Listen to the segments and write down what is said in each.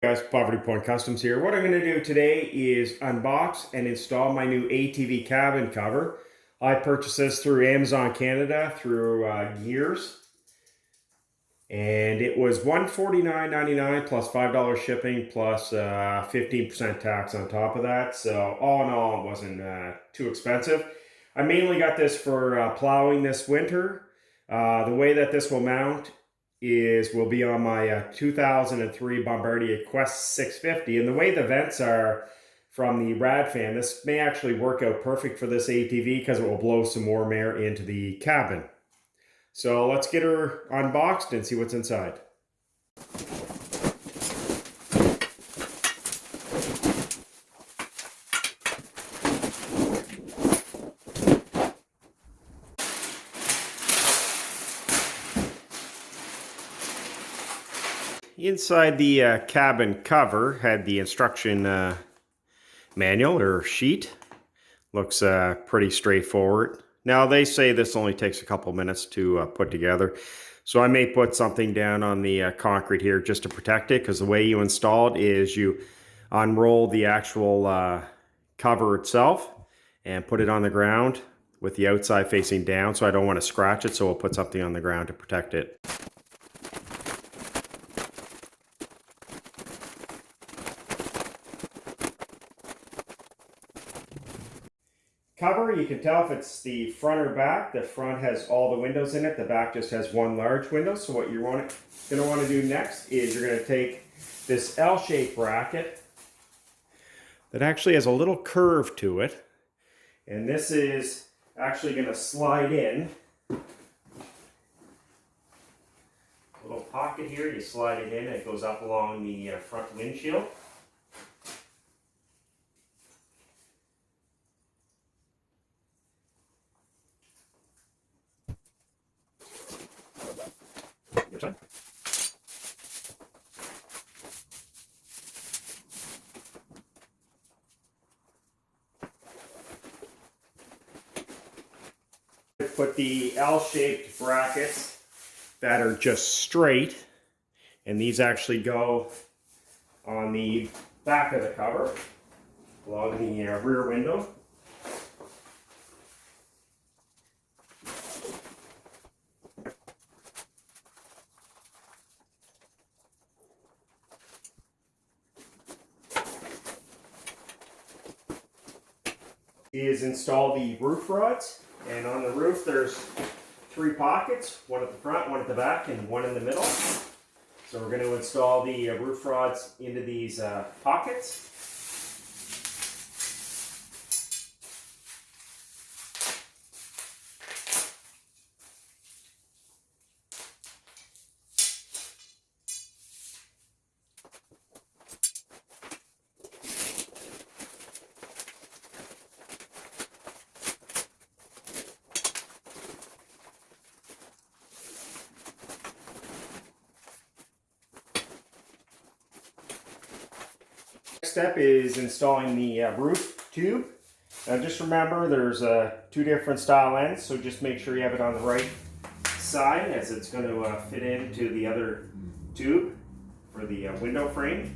Guys, Poverty Point Customs here. What I'm going to do today is unbox and install my new ATV cabin cover. I purchased this through Amazon Canada through Gears, and it was $149.99 plus $5 shipping plus 15% tax on top of that. So all in all, it wasn't too expensive. I mainly got this for plowing this winter. The way that this will mount will be on my 2003 Bombardier Quest 650, and the way the vents are from the rad fan, this may actually work out perfect for this ATV because it will blow some warm air into the cabin. So let's get her unboxed and see what's inside. Inside the cabin cover had the instruction manual or sheet. Looks pretty straightforward. Now they say this only takes a couple minutes to put together. So I may put something down on the concrete here just to protect it, because the way you install it is you unroll the actual cover itself and put it on the ground with the outside facing down. So I don't want to scratch it, so we'll put something on the ground to protect it. Cover, you can tell if it's the front or back. The front has all the windows in it. The back just has one large window. So what you're going to want to do next is you're going to take this L-shaped bracket that actually has a little curve to it. And this is actually going to slide in. A little pocket here, you slide it in, it goes up along the front windshield. Put the L-shaped brackets that are just straight, and these actually go on the back of the cover along the rear window. Is install the roof rods, and on the roof there's 3 pockets, one at the front, one at the back, and one in the middle. So we're going to install the roof rods into these pockets. Next step is installing the roof tube. Now just remember there's 2 different style ends, so just make sure you have it on the right side, as it's going to fit into the other tube for the window frame.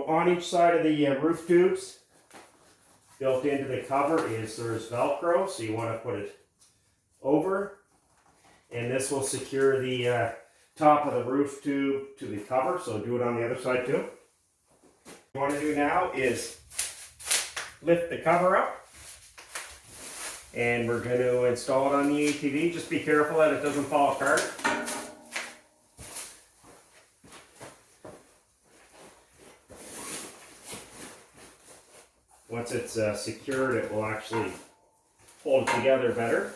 On each side of the roof tubes, built into the cover there's Velcro, so you want to put it over, and this will secure the top of the roof tube to the cover, so do it on the other side too. What you want to do now is lift the cover up, and we're going to install it on the ATV. Just be careful that it doesn't fall apart. Once it's secured, it will actually hold it together better.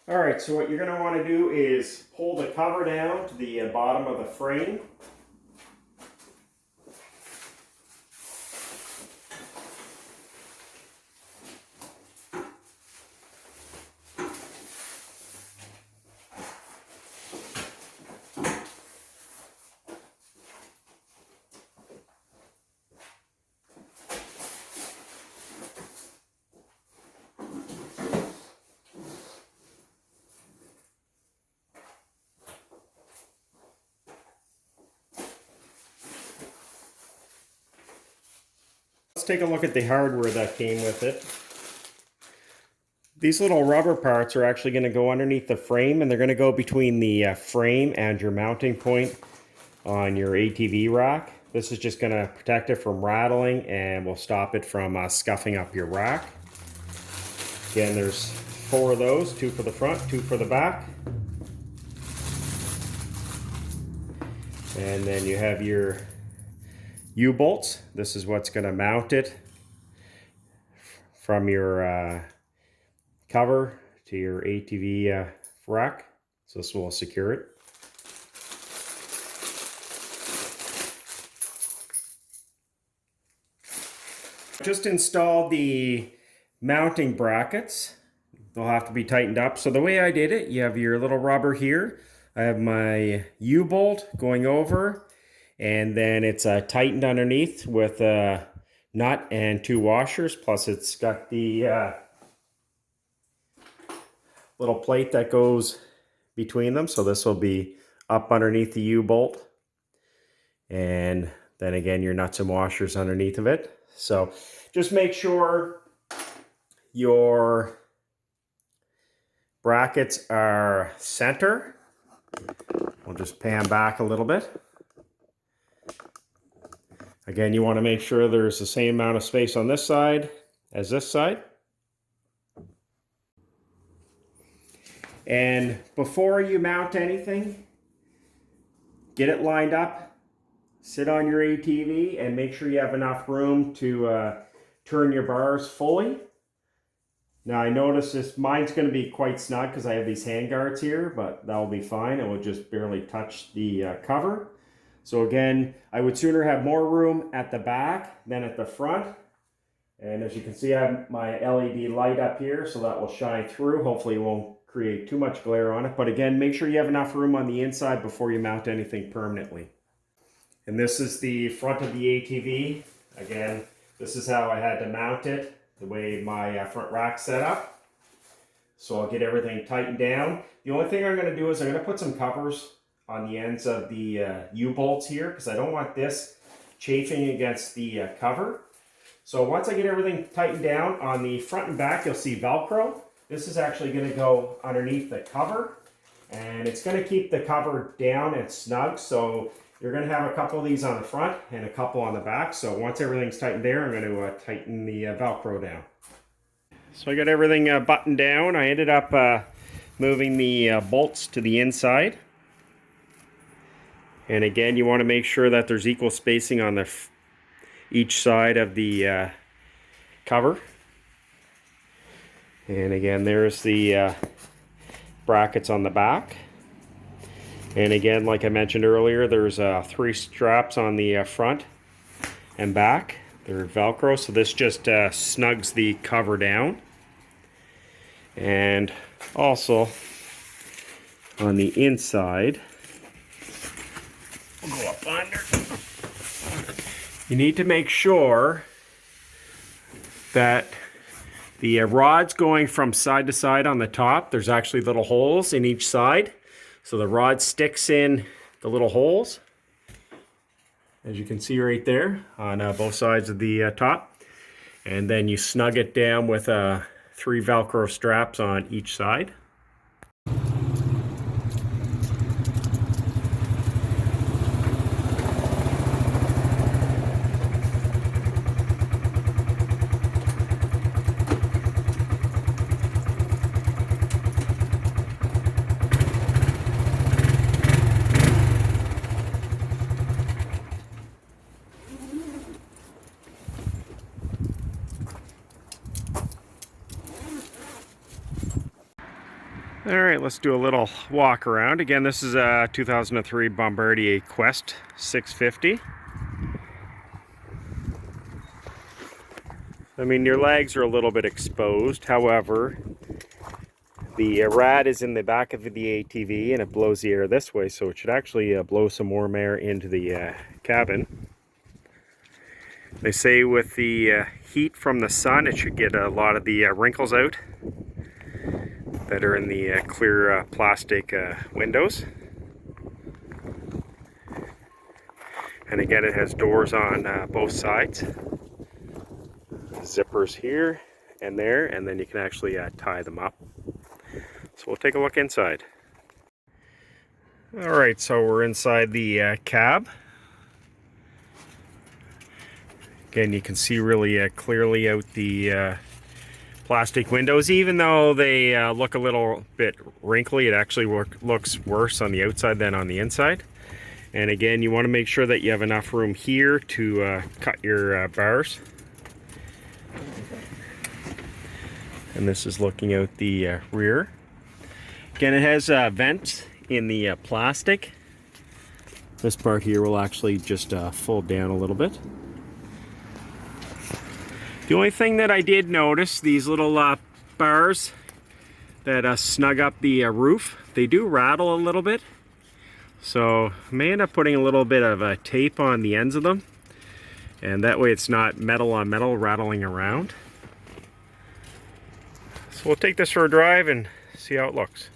Alright, so what you're going to want to do is pull the cover down to the bottom of the frame. Let's take a look at the hardware that came with it. These little rubber parts are actually going to go underneath the frame, and they're going to go between the frame and your mounting point on your ATV rack. This is just going to protect it from rattling and will stop it from scuffing up your rack. Again, there's 4 of those, 2 for the front, 2 for the back. And then you have your U-bolts. This is what's going to mount it from your cover to your ATV rack. So this will secure it. Just installed the mounting brackets. They'll have to be tightened up. So the way I did it, you have your little rubber here. I have my U-bolt going over, and then it's tightened underneath with a nut and 2 washers, plus it's got the little plate that goes between them. So this will be up underneath the U-bolt, and then again your nuts and washers underneath of it. So just make sure your brackets are center. We'll just pan back a little bit. Again, you want to make sure there's the same amount of space on this side as this side. And before you mount anything, get it lined up, sit on your ATV, and make sure you have enough room to turn your bars fully. Now I notice mine's going to be quite snug because I have these hand guards here, but that'll be fine. It will just barely touch the cover. So again, I would sooner have more room at the back than at the front. And as you can see, I have my LED light up here, so that will shine through. Hopefully it won't create too much glare on it. But again, make sure you have enough room on the inside before you mount anything permanently. And this is the front of the ATV. Again, this is how I had to mount it, the way my front rack's set up. So I'll get everything tightened down. The only thing I'm going to do is I'm going to put some covers on the ends of the U-bolts here, because I don't want this chafing against the cover. So once I get everything tightened down on the front and back, you'll see Velcro. This is actually going to go underneath the cover, and it's going to keep the cover down and snug. So you're going to have a couple of these on the front and a couple on the back. So once everything's tightened there, I'm going to tighten the Velcro down. So I got everything buttoned down. I ended up moving the bolts to the inside. And again, you want to make sure that there's equal spacing on each side of the cover. And again, there's the brackets on the back. And again, like I mentioned earlier, there's 3 straps on the front and back. They're Velcro, so this just snugs the cover down. And also on the inside, we'll go up under. You need to make sure that the rod's going from side to side on the top. There's actually little holes in each side. So the rod sticks in the little holes, as you can see right there on both sides of the top. And then you snug it down with 3 Velcro straps on each side. All right, let's do a little walk around. Again, this is a 2003 Bombardier Quest 650. I mean, your legs are a little bit exposed. However, the rad is in the back of the ATV and it blows the air this way, so it should actually blow some warm air into the cabin. They say with the heat from the sun, it should get a lot of the wrinkles out that are in the clear plastic windows. And again, it has doors on both sides. Zippers here and there, and then you can actually tie them up. So we'll take a look inside. Alright, so we're inside the cab. Again, you can see really clearly out the plastic windows. Even though they look a little bit wrinkly, it actually looks worse on the outside than on the inside. And again, you want to make sure that you have enough room here to cut your bars. And this is looking out the rear. Again, it has vents in the plastic. This part here will actually just fold down a little bit. The only thing that I did notice, these little bars that snug up the roof, they do rattle a little bit. So I may end up putting a little bit of tape on the ends of them. And that way it's not metal on metal rattling around. So we'll take this for a drive and see how it looks.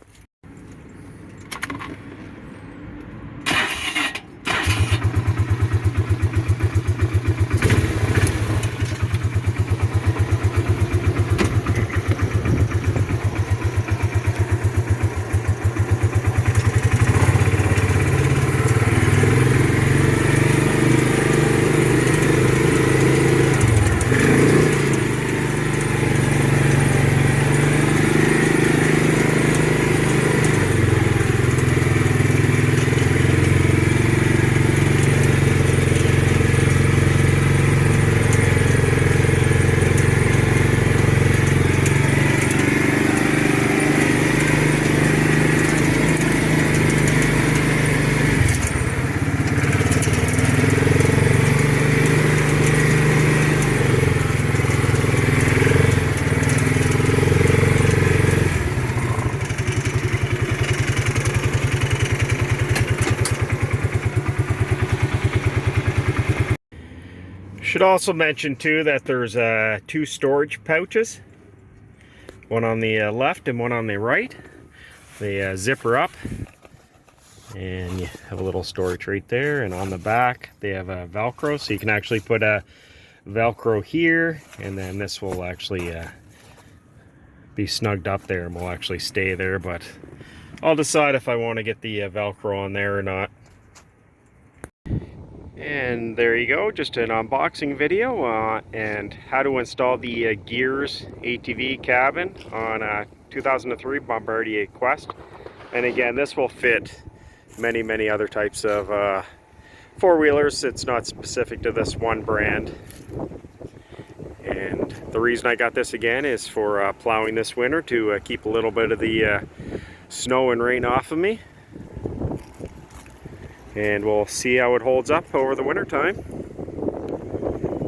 Should also mention too that there's 2 storage pouches, one on the left and one on the right. They zipper up and you have a little storage right there, and on the back they have a Velcro, so you can actually put a Velcro here, and then this will actually be snugged up there and will actually stay there, but I'll decide if I want to get the Velcro on there or not. And there you go, just an unboxing video and how to install the Gears ATV cabin on a 2003 Bombardier Quest. And again, this will fit many other types of four-wheelers. It's not specific to this one brand. And And the reason I got this again is for plowing this winter to keep a little bit of the snow and rain off of me. And we'll see how it holds up over the winter time.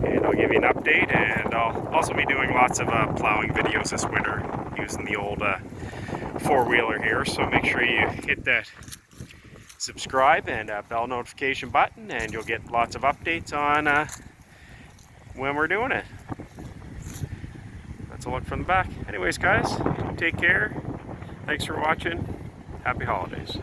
And I'll give you an update, and I'll also be doing lots of plowing videos this winter using the old four-wheeler here. So make sure you hit that subscribe and bell notification button, and you'll get lots of updates on when we're doing it. That's a look from the back. Anyways, guys, take care. Thanks for watching. Happy holidays.